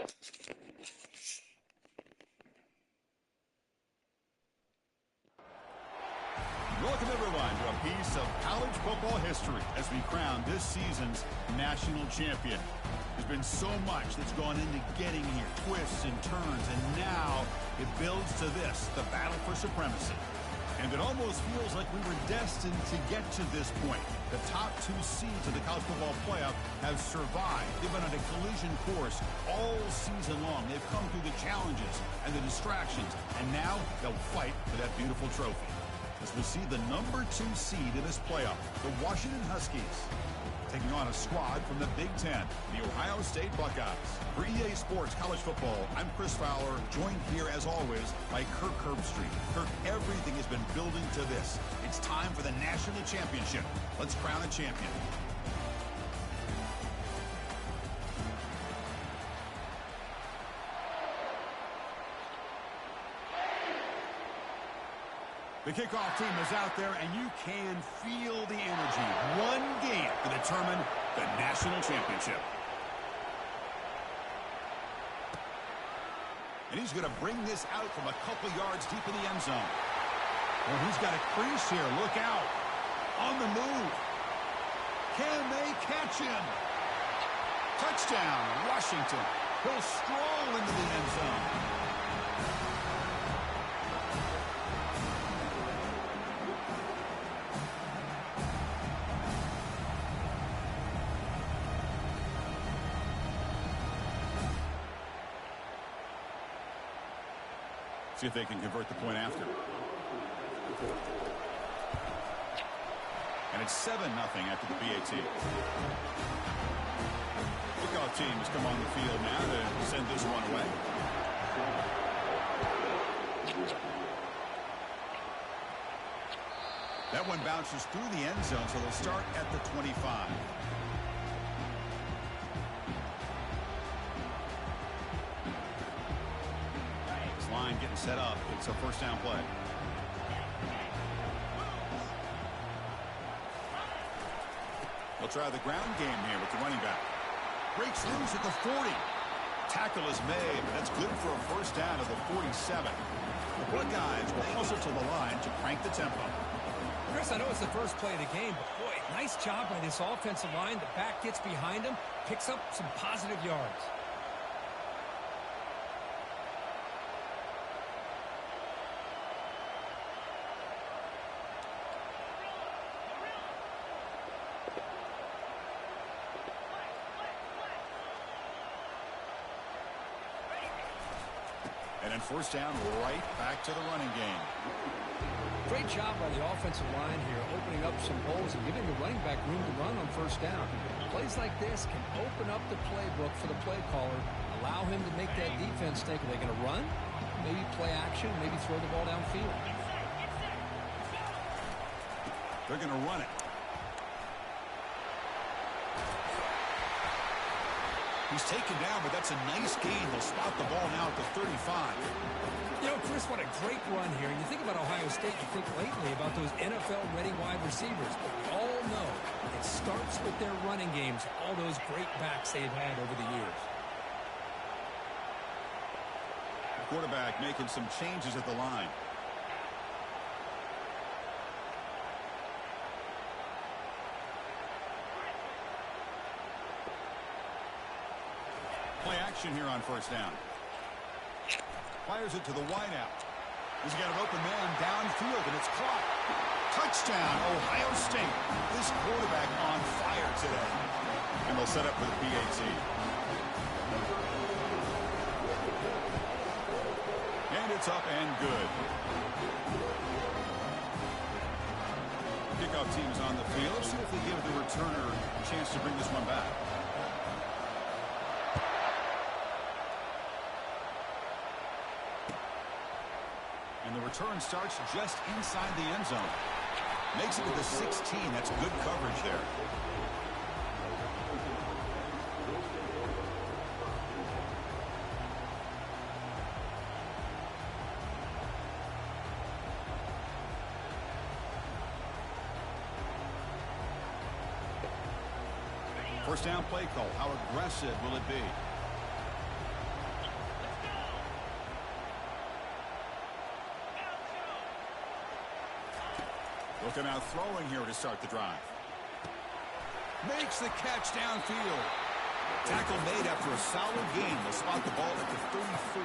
Welcome, everyone, to a piece of college football history as we crown this season's national champion. There's been so much that's gone into getting here, twists and turns, and now it builds to this, the battle for supremacy. And it almost feels like we were destined to get to this point. The top two seeds of the college football playoff have survived. They've been on a collision course all season long. They've come through the challenges and the distractions, and now they'll fight for that beautiful trophy. As we see the number 2 seed in this playoff, the Washington Huskies, taking on a squad from the Big Ten, the Ohio State Buckeyes. For EA Sports College Football, I'm Chris Fowler, joined here as always by Kirk Herbstreit. Kirk, everything has been building to this. It's time for the national championship. Let's crown a champion. The kickoff team is out there, and you can feel the energy. One game to determine the national championship. And he's going to bring this out from a couple yards deep in the end zone. Well, he's got a crease here. Look out. On the move. Can they catch him? Touchdown, Washington. He'll stroll into the end zone. See if they can convert the point after. And it's 7-0 after the PAT. Kickoff team has come on the field now to send this one away. That one bounces through the end zone, so they'll start at the 25. Getting set up. It's a first down play. We'll try the ground game here with the running back. Breaks loose at the 40. Tackle is made, but that's good for a first down at the 47. The Buckeyes will hustle to the line to crank the tempo. Chris, I know it's the first play of the game, but boy, nice job by this offensive line. The back gets behind him, picks up some positive yards. And then first down, right back to the running game. Great job by the offensive line here, opening up some holes and giving the running back room to run on first down. Plays like this can open up the playbook for the play caller, allow him to make that defense think, are they going to run? Maybe play action, maybe throw the ball downfield. They're going to run it. He's taken down, but that's a nice gain. They'll spot the ball now at the 35. You know, Chris, what a great run here. And you think about Ohio State, you think lately about those NFL-ready wide receivers. But we all know it starts with their running games, all those great backs they've had over the years. The quarterback making some changes at the line. Play action here on first down. Fires it to the wideout. He's got an open man downfield, and it's caught. Touchdown, Ohio State. This quarterback on fire today. And they'll set up for the PAT. And it's up and good. Kickoff team is on the field. Let's see if they give the returner a chance to bring this one back. And the return starts just inside the end zone. Makes it to the 16. That's good coverage there. First down play call. How aggressive will it be? Looking out throwing here to start the drive. Makes the catch downfield. Tackle made after a solid gain. They'll spot the ball at the 34.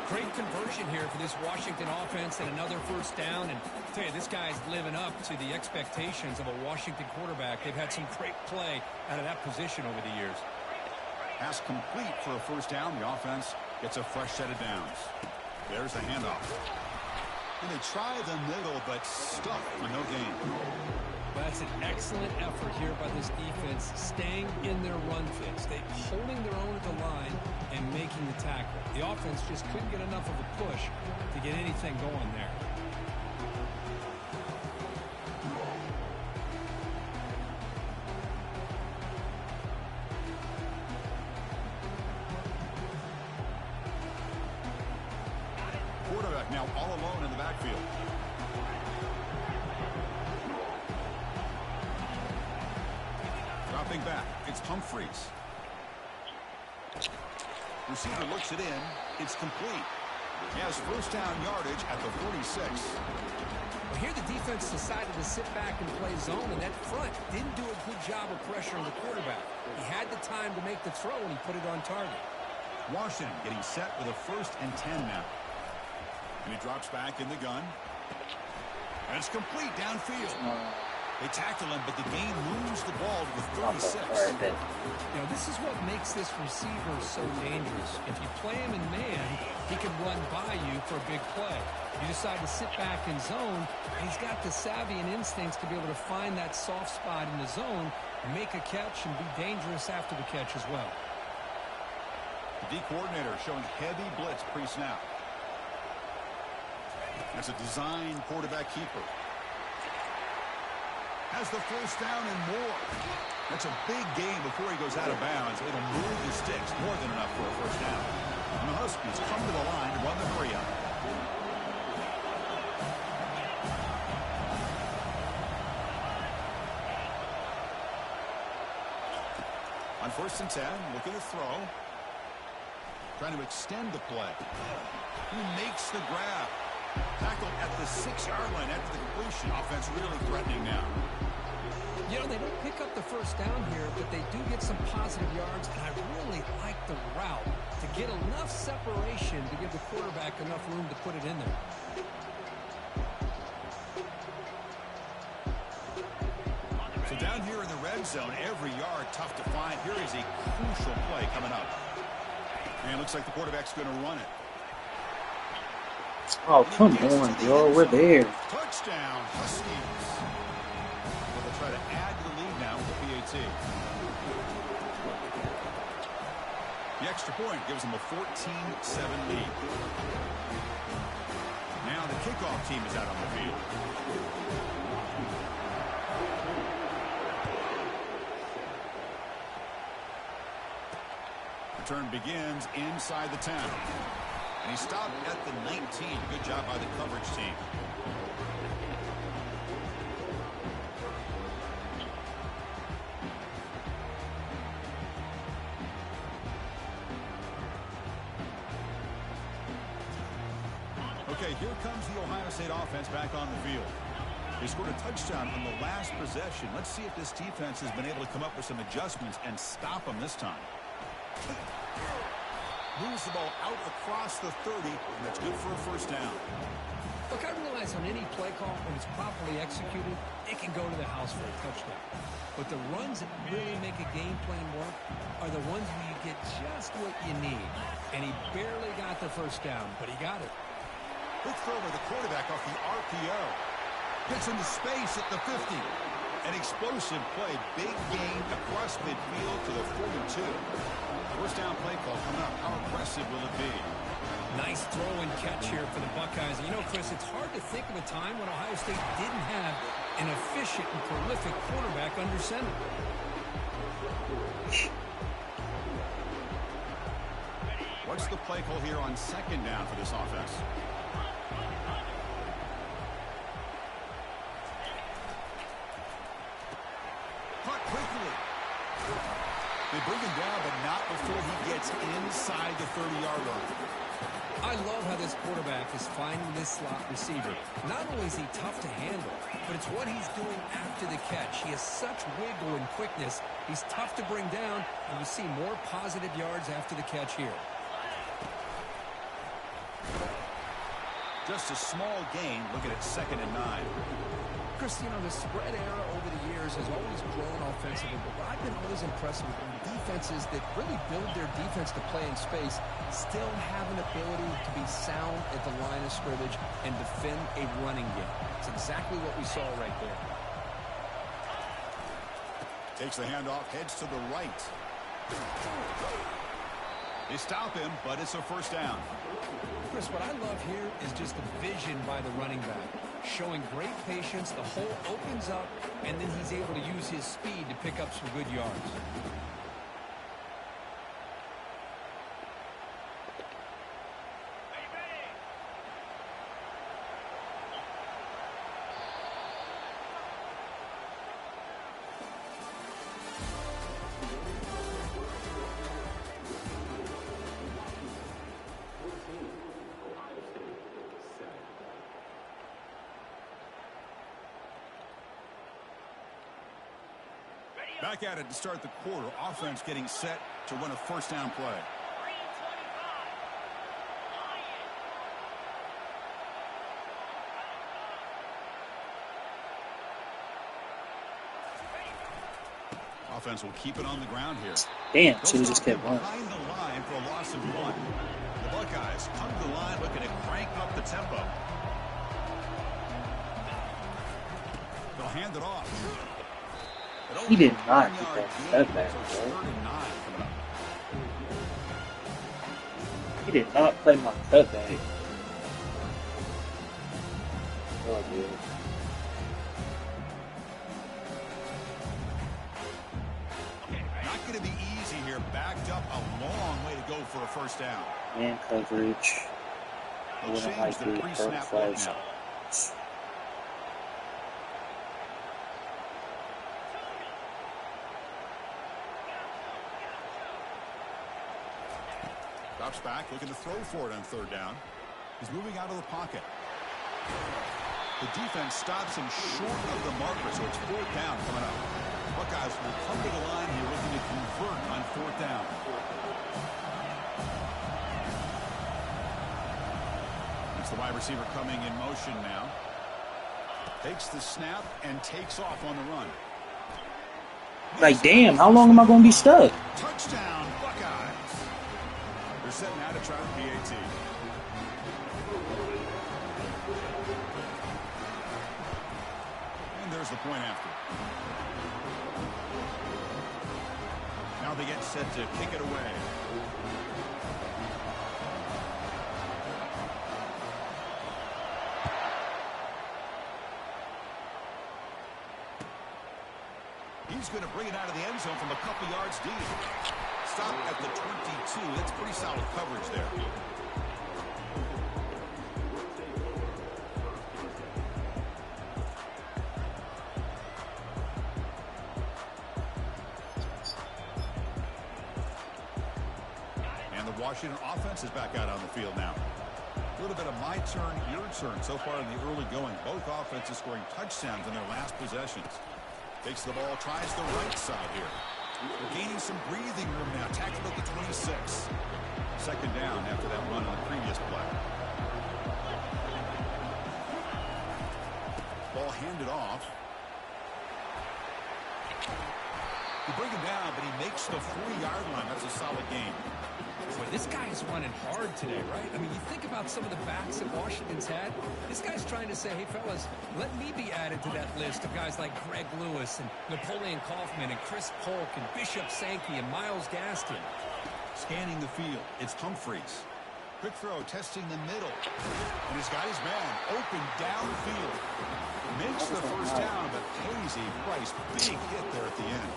Great conversion here for this Washington offense and another first down. And I tell you, this guy's living up to the expectations of a Washington quarterback. They've had some great play out of that position over the years. Pass complete for a first down. The offense gets a fresh set of downs. There's the handoff. And they try the middle, but stuck for no gain. Well, that's an excellent effort here by this defense, staying in their run fix. They're holding their own at the line and making the tackle. The offense just couldn't get enough of a push to get anything going there. Quarterback now all alone in the backfield. Dropping back, it's Humphreys. Receiver looks it in. It's complete. He has first down yardage at the 46. Well, here the defense decided to sit back and play zone, and that front didn't do a good job of pressuring the quarterback. He had the time to make the throw, and he put it on target. Washington getting set with a 1st and 10 now. And he drops back in the gun. And it's complete downfield. They tackle him, but the game moves the ball to the 36. You know, this is what makes this receiver so dangerous. If you play him in man, he can run by you for a big play. You decide to sit back in zone, and he's got the savvy and instincts to be able to find that soft spot in the zone, make a catch, and be dangerous after the catch as well. The D coordinator showing heavy blitz pre-snap. That's a design quarterback keeper. Has the first down and more. That's a big gain before he goes out of bounds. It'll move the sticks, more than enough for a first down. And the Huskies come to the line to run the hurry up. On 1st and 10, looking to throw. Trying to extend the play. He makes the grab. Tackle at the 6-yard line after the completion. Offense really threatening now. You know, they don't pick up the first down here, but they do get some positive yards, and I really like the route to get enough separation to give the quarterback enough room to put it in there. So down here in the red zone, every yard tough to find. Here is a crucial play coming up. And it looks like the quarterback's going to run it. Oh, come on, Joe. We're there. Touchdown, Huskies. Well, they'll try to add to the lead now with the PAT. The extra point gives them a 14-7 lead. Now the kickoff team is out on the field. Return begins inside the 10. And he stopped at the 19. Good job by the coverage team. Okay, here comes the Ohio State offense back on the field. They scored a touchdown on the last possession. Let's see if this defense has been able to come up with some adjustments and stop them this time. Moves the ball out across the 30, and that's good for a first down. Look, I realize on any play call, when it's properly executed, it can go to the house for a touchdown. But the runs that really make a game plan work are the ones where you get just what you need. And he barely got the first down, but he got it. Quick throw by the quarterback off the RPO. Gets into space at the 50. An explosive play. Big gain across midfield to the 42. First down play call coming up. How aggressive will it be? Nice throw and catch here for the Buckeyes. And you know, Chris, it's hard to think of a time when Ohio State didn't have an efficient and prolific quarterback under center. What's the play call here on 2nd down for this offense? Caught quickly. They bring him down, but not before he gets inside the 30-yard line. I love how this quarterback is finding this slot receiver. Not only is he tough to handle, but it's what he's doing after the catch. He has such wiggle and quickness. He's tough to bring down, and you see more positive yards after the catch here. Just a small gain. Looking at 2nd and 9. Chris, you know, the spread era over the years has always grown offensively, but what I've been always impressed with defenses that really build their defense to play in space still have an ability to be sound at the line of scrimmage and defend a running game. It's exactly what we saw right there. Takes the handoff, heads to the right. They stop him, but it's a first down. Chris, what I love here is just the vision by the running back. Showing great patience, the hole opens up, and then he's able to use his speed to pick up some good yards. Back at it to start the quarter. Offense getting set to run a first down play. Offense will keep it on the ground here. Damn, should have just kept running. Behind the line for a loss of 1. The Buckeyes come to the line looking to crank up the tempo. They'll hand it off. He did not get that back, bro. He did not play my cutback. Oh, dude. Not going to be easy here. Backed up a long way to go for a first down. Man coverage. I wouldn't like the current flags. Drops back, looking to throw for it on 3rd down. He's moving out of the pocket. The defense stops him short of the marker, so it's 4th down coming up. Buckeyes will come to the line here looking to convert on 4th down. It's the wide receiver coming in motion now. Takes the snap and takes off on the run. Like, damn, how long am I going to be stuck? Touchdown, Buckeyes. They're setting out to try the PAT. And there's the point after. Now they get set to kick it away. He's going to bring it out of the end zone from a couple yards deep. Stop at the 22. That's pretty solid coverage there. And the Washington offense is back out on the field now. A little bit of my turn, your turn so far in the early going. Both offenses scoring touchdowns in their last possessions. Takes the ball, tries the right side here. They're gaining some breathing room now. Tackled at the 26. 2nd down after that run on the previous play. Ball handed off. They bring him down, but he makes the 40-yard line. That's a solid game. Boy, this guy is running hard today, right? I mean, you think about some of the backs that Washington's had. This guy's trying to say, hey, fellas, let me be added to that list of guys like Greg Lewis and Napoleon Kaufman and Chris Polk and Bishop Sankey and Miles Gaskin. Scanning the field, it's Humphreys. Quick throw, testing the middle. And he's got his man open downfield. Makes the first down, but pays a price. Big hit there at the end.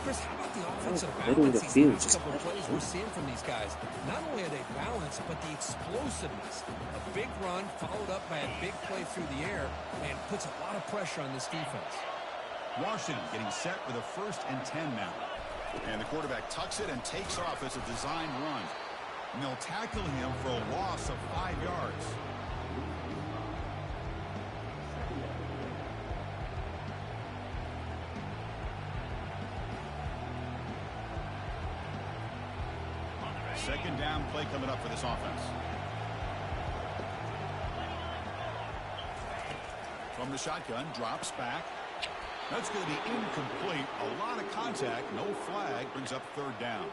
Chris, how about the offensive balance these last couple of plays we're seeing from these guys? Not only are they balanced, but the explosiveness. A big run followed up by a big play through the air and puts a lot of pressure on this defense. Washington getting set with a 1st and 10 now. And the quarterback tucks it and takes off as a design run. And they'll tackle him for a loss of 5 yards. Second down play coming up for this offense. From the shotgun, drops back. That's going to be incomplete. A lot of contact, no flag, brings up third down.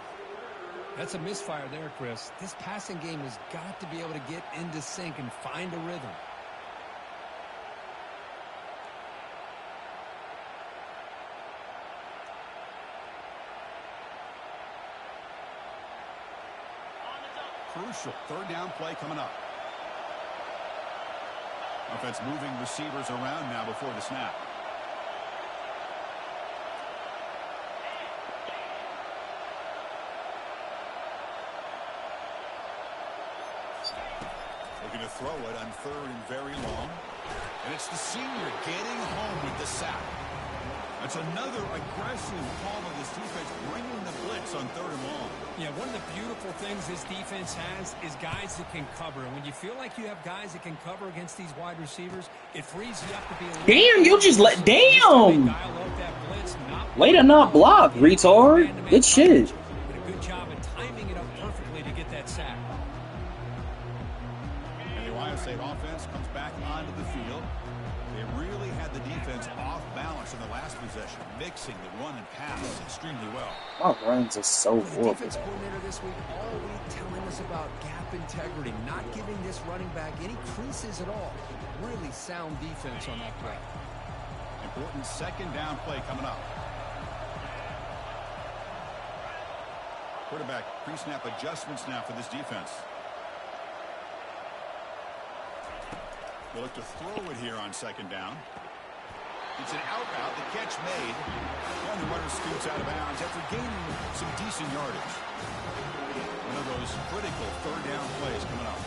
That's a misfire there, Chris. This passing game has got to be able to get into sync and find a rhythm. Crucial third down play coming up. Offense moving receivers around now before the snap. Looking to throw it on third and very long. And it's the senior getting home with the sack. That's another aggressive call of this defense, bringing the blitz on third and long. Yeah, one of the beautiful things this defense has is guys that can cover. And when you feel like you have guys that can cover against these wide receivers, it frees you up to be a little... Damn, you just let... Damn! Way to not block, retard. Good shit. Did a good job of timing it up perfectly to get that sack. And the Ohio State offense comes back onto the field. They really had the defense off balance in the last possession, mixing the run and pass extremely well. My runs are so horrible. The defense coordinator this week all week telling us about gap integrity, not giving this running back any creases at all. Really sound defense on that play. Important second down play coming up. Quarterback pre-snap adjustments now for this defense. We'll look to throw it here on second down. It's an out route. The catch made. And the runner scoots out of bounds after gaining some decent yardage. One of those critical third down plays coming up.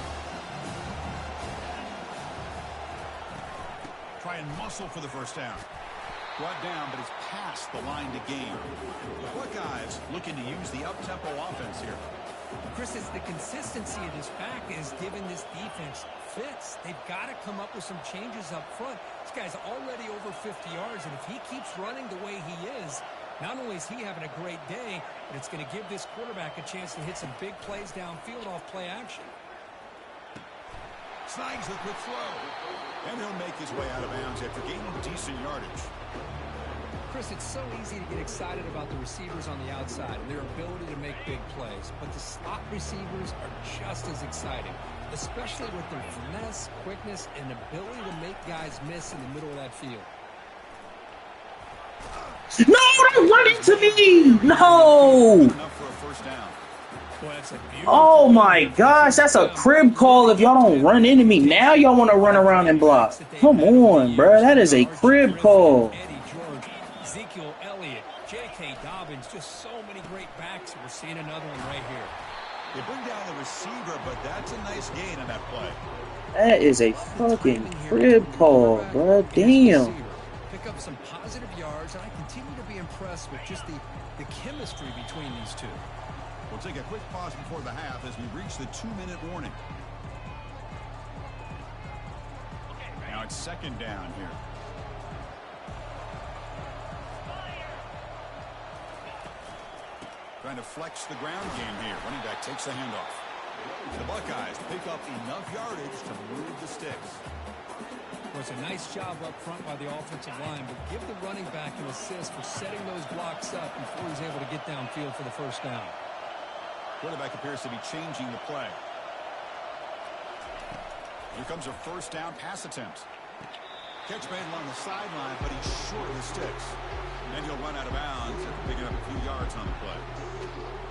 Try and muscle for the first down. Brought down, but it's past the line to gain. The Buckeyes looking to use the up-tempo offense here. Chris, it's the consistency of this back is giving this defense fits. They've got to come up with some changes up front. This guy's already over 50 yards, and if he keeps running the way he is, not only is he having a great day, but it's going to give this quarterback a chance to hit some big plays downfield off play action. Snags the quick throw. And he'll make his way out of bounds after gaining decent yardage. Chris, it's so easy to get excited about the receivers on the outside and their ability to make big plays, but the slot receivers are just as exciting, especially with their finesse, quickness, and ability to make guys miss in the middle of that field. No, don't run into me! No! Enough for a first down. Oh my gosh, that's a crib call if y'all don't run into me. Now y'all want to run around and block. Come on, bro. That is a crib call. Ezekiel Elliott, J.K. Dobbins, just so many great backs. We're seeing another one right here. They bring down the receiver, but that's a nice gain on that play. That is a fucking crib call, bro. Damn. Pick up some positive yards, and I continue to be impressed with just the chemistry between these two. We'll take a quick pause before the half as we reach the 2-minute warning. Now it's second down here. Trying to flex the ground game here. Running back takes the handoff. The Buckeyes pick up enough yardage to move the sticks. Well, it's a nice job up front by the offensive line, but give the running back an assist for setting those blocks up before he's able to get downfield for the first down. Quarterback appears to be changing the play. Here comes a first down pass attempt. Catch made along the sideline, but he's short of the sticks. And he'll run out of bounds after picking up a few yards on the play.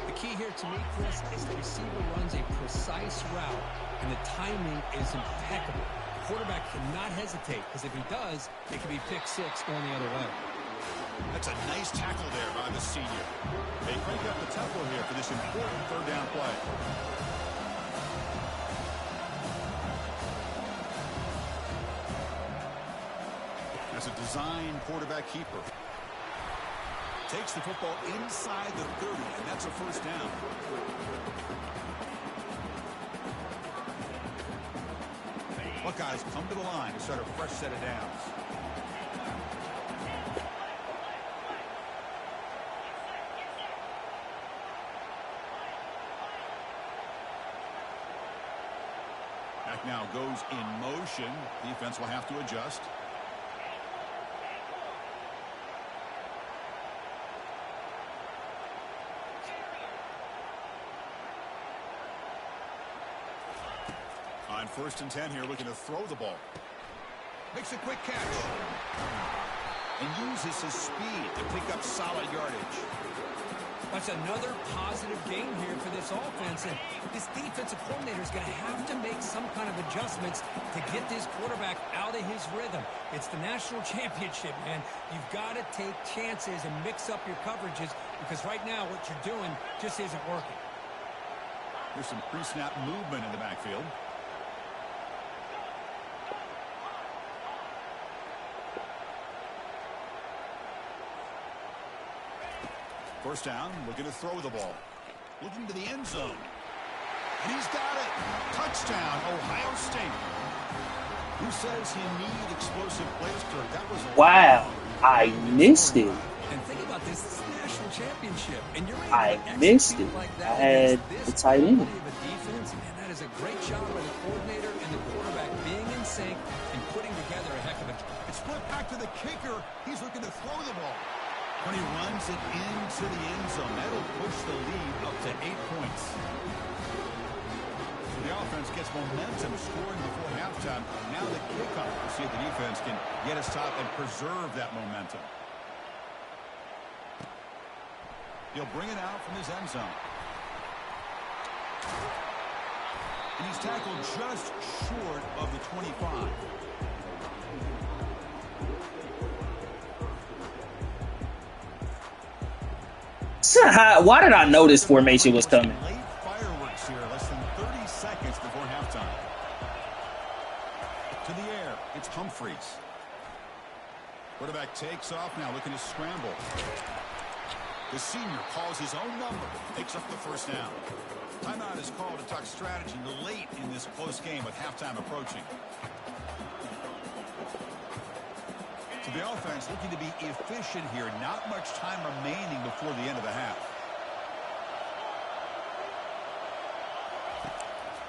The key here to me, Chris, is the receiver runs a precise route, and the timing is impeccable. The quarterback cannot hesitate, because if he does, it could be pick six going the other way. That's a nice tackle there by the senior. They crank up the tempo here for this important third down play. That's a design quarterback keeper. Takes the football inside the 30, and that's a first down. Buckeyes come to the line to start a fresh set of downs. Back now goes in motion. Defense will have to adjust. On 1st and 10 here, looking to throw the ball. Makes a quick catch. And uses his speed to pick up solid yardage. That's another positive game here for this offense. And this defensive coordinator is going to have to make some kind of adjustments to get this quarterback out of his rhythm. It's the national championship, man. You've got to take chances and mix up your coverages because right now what you're doing just isn't working. There's some pre-snap movement in the backfield. First down, looking to throw the ball. Looking to the end zone. And he's got it. Touchdown, Ohio State. Who says he needs explosive plays? That was wow, I missed it. And think about this, it's the national championship. And you're I missed it. Like I had the tight end. Defense, and that is a great job by the coordinator and the quarterback being in sync and putting together a heck of a job. It's flipped back to the kicker. He's looking to throw the ball. When he runs it into the end zone, that'll push the lead up to 8 points. So the offense gets momentum, scoring before halftime. Now the kickoff. We'll see if the defense can get his top and preserve that momentum. He'll bring it out from his end zone. And he's tackled just short of the 25. Why did I know this formation was coming? Late fireworks here, less than 30 seconds before halftime. To the air, it's Humphreys. Quarterback takes off now, looking to scramble. The senior calls his own number, takes up the first down. Timeout is called to talk strategy late in this close game with halftime approaching. So the offense looking to be efficient here. Not much time remaining before the end of the half.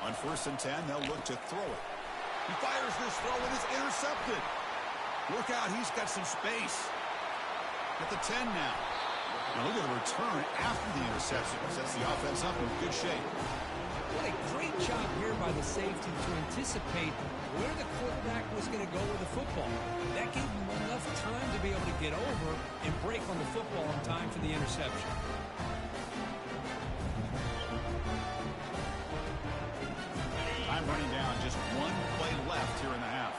On 1st and 10, they'll look to throw it. He fires this throw and it's intercepted. Look out, he's got some space. At the 10 now. Now look at the return after the interception. Sets the offense up in good shape. What a great job here by the safety to anticipate where the quarterback was going to go with the football. That gave him enough time to be able to get over and break on the football in time for the interception. Time running down, just one play left here in the half.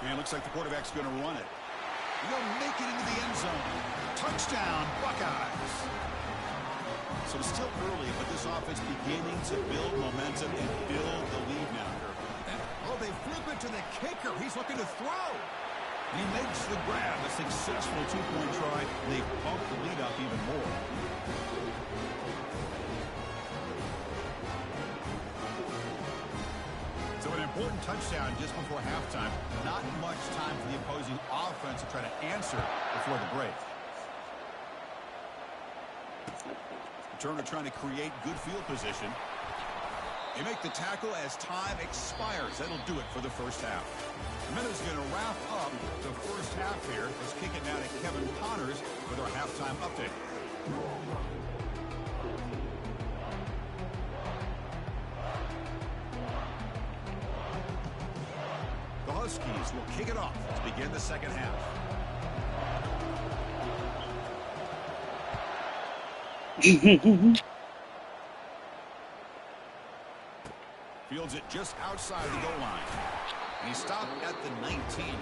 And it looks like the quarterback's going to run it. He'll make it into the end zone. Touchdown, Buckeyes. So it's still early, but this offense beginning to build momentum and build the lead now. Oh, they flip it to the kicker. He's looking to throw. He makes the grab, a successful two-point try. They bump the lead up even more. So an important touchdown just before halftime. Not much time for the opposing offense to try to answer before the break. Turner trying to create good field position. They make the tackle as time expires. That'll do it for the first half. Minutes going to wrap up the first half here. Let's kick it now to Kevin Connors with our halftime update. The Huskies will kick it off to begin the second half. Fields it just outside the goal line. And he stopped at the 19.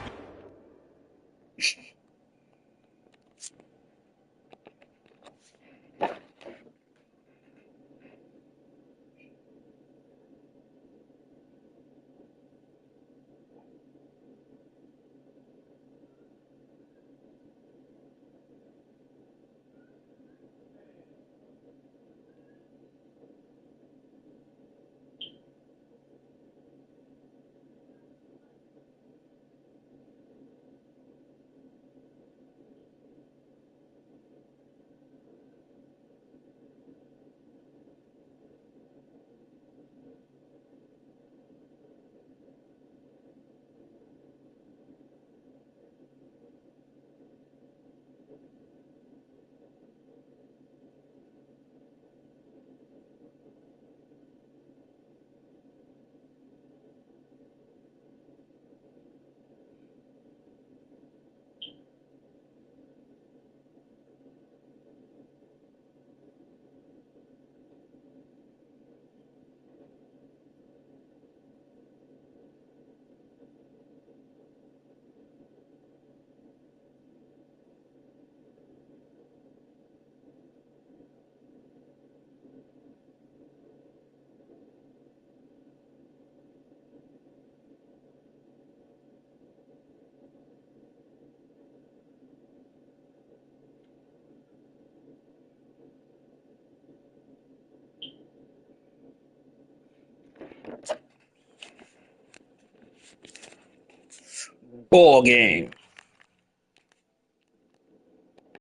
Ball game.